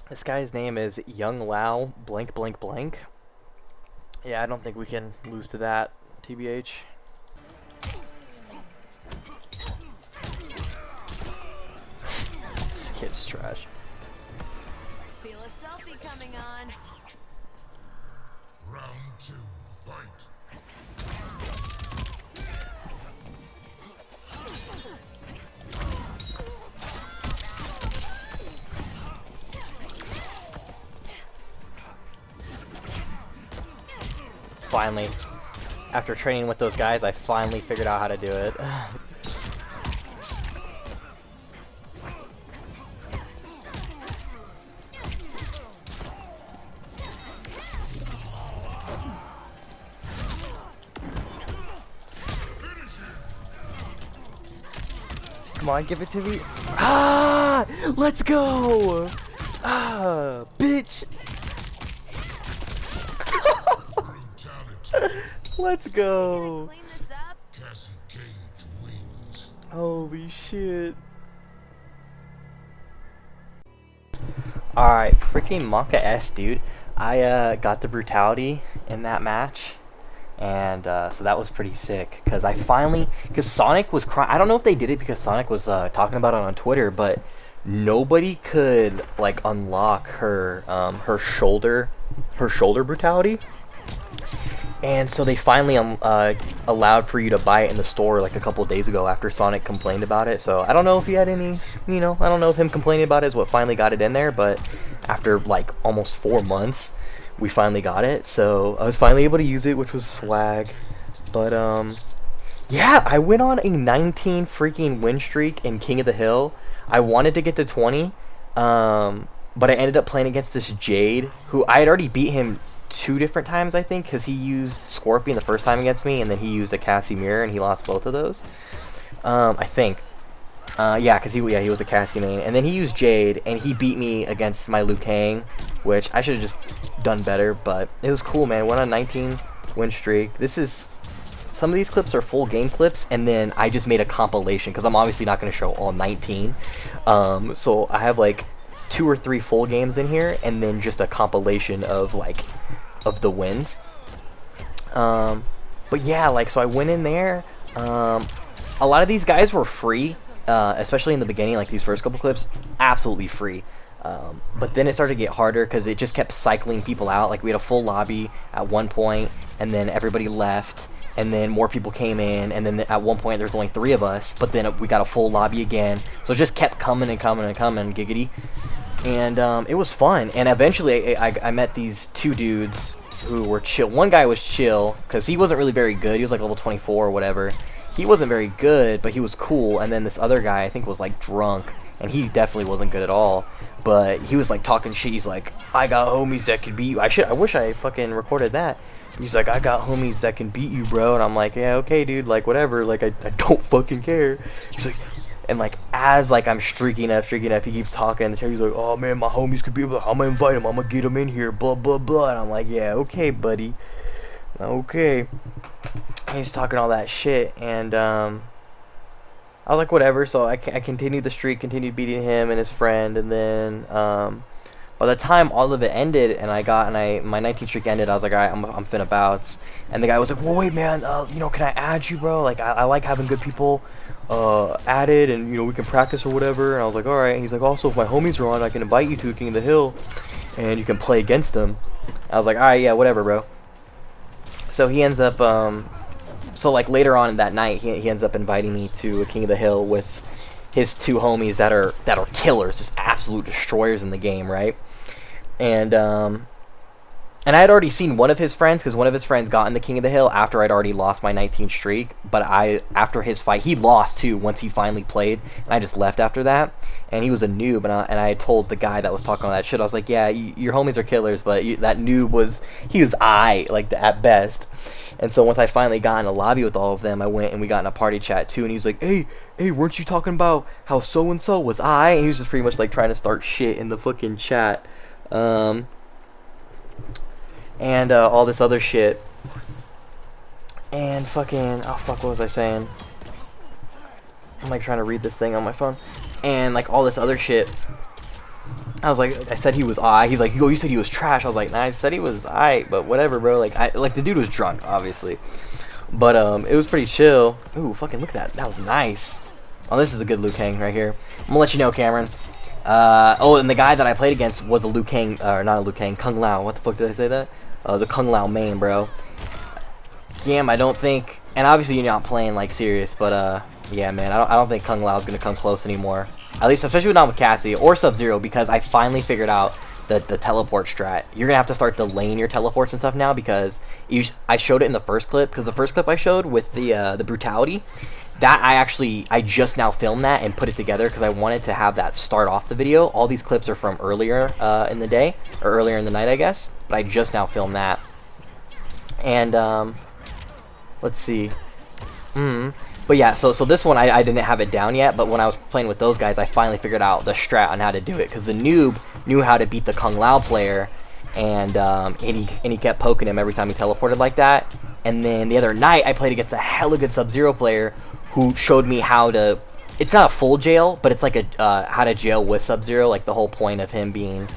This guy's name is Young Lao blank blank blank. Yeah, I don't think we can lose to that, TBH. This kid's trash. Feel a selfie coming on. Round 2, fight. Finally, after training with those guys, I finally figured out how to do it. Come on, give it to me. Ah! Let's go! Ah, bitch! Brutality. Let's go! Clean this up. Cassie Cage wins. Holy shit. Alright, freaking Monka S, dude. I got the brutality in that match. And so that was pretty sick. Because I finally. Because Sonic was crying. I don't know if they did it because Sonic was talking about it on Twitter, but nobody could, like, unlock her shoulder brutality. And so they finally allowed for you to buy it in the store like a couple of days ago after Sonic complained about it. So I don't know if he had any, I don't know if him complaining about it is what finally got it in there, but after like almost 4 months, we finally got it. So I was finally able to use it, which was swag. But yeah, I went on a 19 freaking win streak in King of the Hill. I wanted to get to 20, but I ended up playing against this Jade, who I had already beat him 2 different times, I think, because he used Scorpion the first time against me, and then he used a Cassie Mirror, and he lost both of those. I think. Yeah, because he was a Cassie main, and then he used Jade, and he beat me against my Liu Kang, which I should have just done better, but it was cool, man. Went on 19 win streak. Some of these clips are full game clips, and then I just made a compilation, because I'm obviously not going to show all 19. So I have like 2 or 3 full games in here, and then just a compilation of the wins. But yeah, like, so I went in there. A lot of these guys were free, especially in the beginning, like these first couple clips, absolutely free. But then it started to get harder because it just kept cycling people out. Like, we had a full lobby at one point, and then everybody left, and then more people came in, and then at one point there was only 3 of us, but then we got a full lobby again. So it just kept coming and coming and coming, giggity. And it was fun. And eventually I met these 2 dudes who were chill. One guy was chill because he wasn't really very good. He was like level 24 or whatever. He wasn't very good, but he was cool. And then this other guy, I think, was like drunk, and he definitely wasn't good at all. But he was like talking shit. He's like, I got homies that could beat you. I wish I fucking recorded that. He's like, I got homies that can beat you, bro. And I'm like, yeah, okay, dude, like, whatever. Like, I don't fucking care. He's like, and like, as like I'm streaking up, he keeps talking. He's like, oh man, my homies could be able to, I'm gonna invite him, I'm gonna get him in here, blah blah blah. And I'm like, yeah, okay, buddy, okay. And he's talking all that shit, and I was like, whatever. So I continued the streak, continued beating him and his friend, and then by the time all of it ended, and my 19 streak ended, I was like, alright, I'm finna bounce. And the guy was like, well, wait, man, can I add you, bro? Like, I like having good people added, and we can practice or whatever. And I was like, alright. And he's like, also, if my homies are on, I can invite you to King of the Hill, and you can play against them. I was like, alright, yeah, whatever, bro. So he ends up so like later on that night, he ends up inviting me to a King of the Hill with his 2 homies that are killers, just absolute destroyers in the game, right? And I had already seen one of his friends, because one of his friends got in the King of the Hill after I'd already lost my 19 streak. But after his fight, he lost too once he finally played, and I just left after that. And he was a noob, and I told the guy that was talking all that shit, I was like, yeah, your homies are killers, but that noob was like, at best. And so once I finally got in a lobby with all of them, I went and we got in a party chat too, and he's like, hey, weren't you talking about how so-and-so was I? And he was just pretty much like trying to start shit in the fucking chat. And all this other shit. And fucking, oh fuck, what was I saying? I'm like trying to read this thing on my phone. And like all this other shit. I was like, I said he was alright. He's like, yo, you said he was trash. I was like, nah, I said he was alright, but whatever, bro. Like the dude was drunk, obviously, but it was pretty chill. Ooh, fucking look at that. That was nice. Oh, this is a good Liu Kang right here. I'm gonna let you know, Cameron. Oh, and the guy that I played against was a Liu Kang, or not a Liu Kang, Kung Lao. What the fuck did I say that? The Kung Lao main, bro. Damn, I don't think, and obviously you're not playing like serious, but yeah, man, I don't think Kung Lao is gonna come close anymore. At least, especially not with Cassie or Sub-Zero, because I finally figured out the teleport strat. You're gonna have to start delaying your teleports and stuff now, because I showed it in the first clip, because the first clip I showed with the brutality, that I just now filmed that and put it together because I wanted to have that start off the video. All these clips are from earlier in the day, or earlier in the night, I guess, but I just now filmed that. And let's see. But yeah, so this one I didn't have it down yet, but when I was playing with those guys, I finally figured out the strat on how to do it, because the noob knew how to beat the Kung Lao player, and he kept poking him every time he teleported like that. And then the other night, I played against a hella good Sub-Zero player who showed me how to, it's not a full jail, but it's like a how to jail with Sub-Zero, like the whole point of him being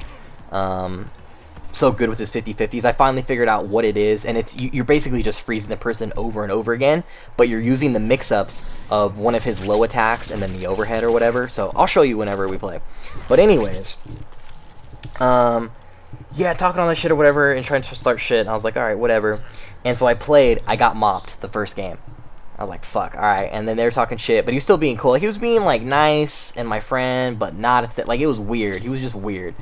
so good with his 50-50s. I finally figured out what it is, and it's you're basically just freezing the person over and over again, but you're using the mix-ups of one of his low attacks and then the overhead or whatever. So I'll show you whenever we play. But anyways, yeah, talking all that shit or whatever and trying to start shit, and I was like, alright, whatever. And so I played, I got mopped the first game. I was like, fuck, alright. And then they were talking shit, but he was still being cool. Like, he was being, like, nice and my friend, but not, like, it was weird. He was just weird.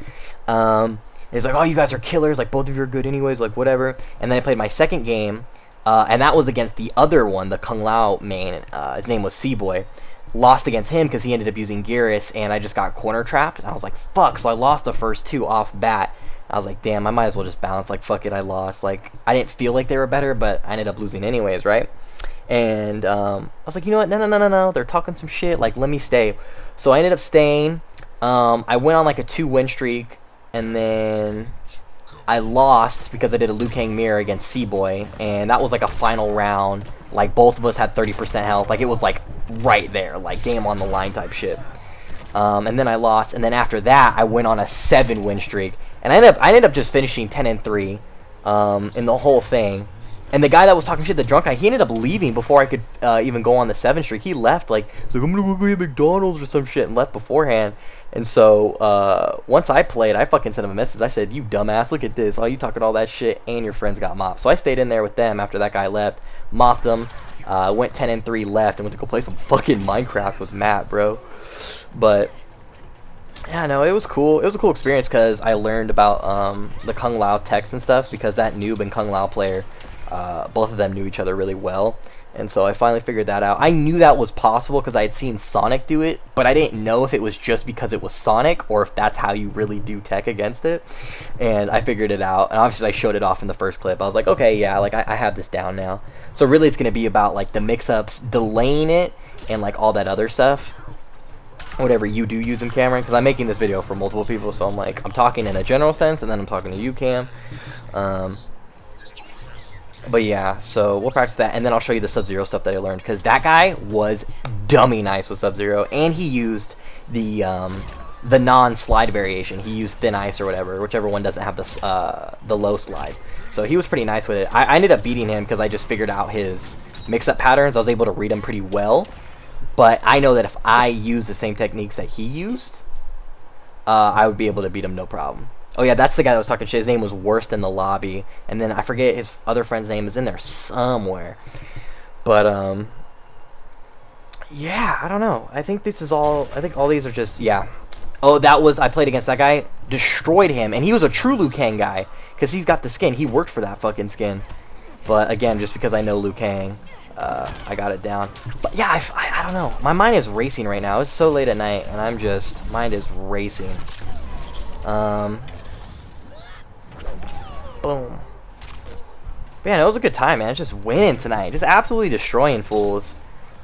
He's like, oh, you guys are killers, like, both of you are good anyways, like, whatever. And then I played my second game, and that was against the other one, the Kung Lao main. His name was C-Boy. Lost against him because he ended up using Garrus, and I just got corner trapped. And I was like, fuck, so I lost the first two off bat. I was like, damn, I might as well just bounce. Like, fuck it, I lost. Like, I didn't feel like they were better, but I ended up losing anyways, right? And I was like, you know what? No. They're talking some shit. Like, let me stay. So I ended up staying. I went on like a 2-win streak, and then I lost because I did a Liu Kang mirror against C-Boy, and that was like a final round. Like, both of us had 30% health. Like, it was like right there, like game on the line type shit. And then I lost, and then after that, I went on a 7-win streak. And I ended up just finishing 10-3 in the whole thing. And the guy that was talking shit, the drunk guy, he ended up leaving before I could even go on the 7 streak. He left, like, he's like, I'm gonna go get McDonald's or some shit, and left beforehand. And so once I played, I fucking sent him a message. I said, you dumbass, look at this. All you talking all that shit, and your friends got mopped. So I stayed in there with them after that guy left, mopped them, went 10-3 left, and went to go play some fucking Minecraft with Matt, bro. But yeah, no, it was cool. It was a cool experience because I learned about the Kung Lao techs and stuff, because that noob and Kung Lao player, both of them knew each other really well. And so I finally figured that out. I knew that was possible because I had seen Sonic do it, but I didn't know if it was just because it was Sonic or if that's how you really do tech against it. And I figured it out, and obviously I showed it off in the first clip. I was like, okay, yeah, like I have this down now. So really it's going to be about like the mix-ups, delaying it, and like all that other stuff. Whatever you do use in Cameron, because I'm making this video for multiple people, so I'm like, I'm talking in a general sense, and then I'm talking to you, Cam. But yeah, so we'll practice that, and then I'll show you the Sub-Zero stuff that I learned, because that guy was dummy nice with Sub-Zero, and he used the non-slide variation. He used Thin Ice or whatever, whichever one doesn't have the low slide. So he was pretty nice with it. I ended up beating him because I just figured out his mix-up patterns. I was able to read them pretty well, but I know that if I use the same techniques that he used, I would be able to beat him no problem. Oh yeah, that's the guy that was talking shit. His name was Worst in the Lobby, and then I forget his other friend's name is in there somewhere. But yeah, I don't know. I think this is all. I think all these are just Oh, that was I played against that guy, destroyed him, and he was a true Liu Kang guy because he's got the skin. He worked for that fucking skin. But again, just because I know Liu Kang, I got it down. But yeah, I don't know. My mind is racing right now. It's so late at night, and I'm just mind is racing. Boom. But yeah, it was a good time, man. Just winning tonight. Just absolutely destroying fools.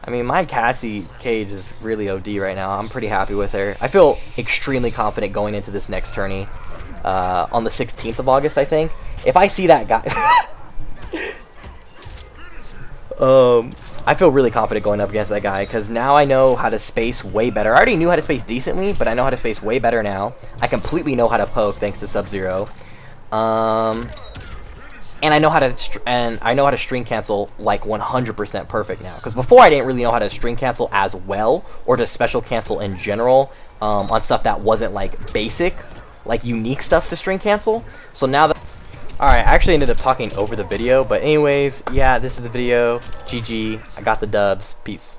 I mean, my Cassie Cage is really OD right now. I'm pretty happy with her. I feel extremely confident going into this next tourney. On the 16th of August, I think. If I see that guy... I feel really confident going up against that guy because now I know how to space way better. I already knew how to space decently, but I know how to space way better now. I completely know how to poke thanks to Sub-Zero. And I know how to string cancel like 100% perfect now. Because before I didn't really know how to string cancel as well, or just special cancel in general, on stuff that wasn't like basic, like unique stuff to string cancel. So now that alright, I actually ended up talking over the video, but anyways, yeah, this is the video. GG, I got the dubs. Peace.